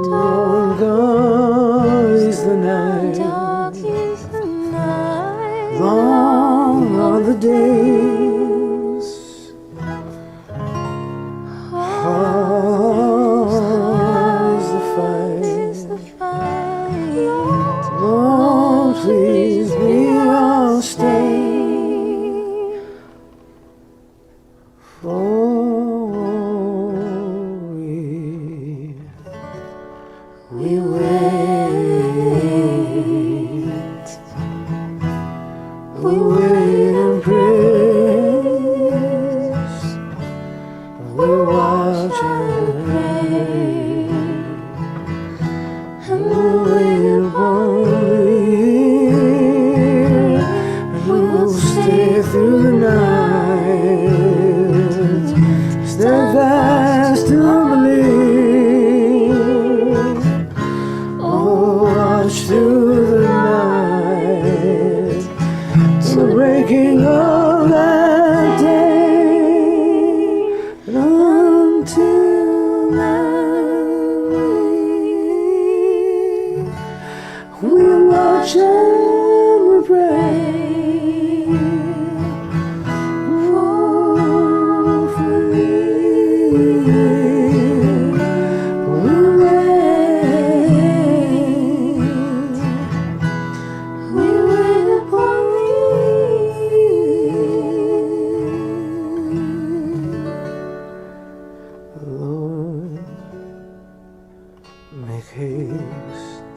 Long is the night, long are the days, hard is the fight. Lord, please be our stay, for we wait, we wait and praise, we watch and pray, and we wait upon thee, and we will stay through the night, steadfast to believe. Watch through the night, to the breaking of that day, and until then we watch and we pray. For thee, we wait upon thee. Lord, make haste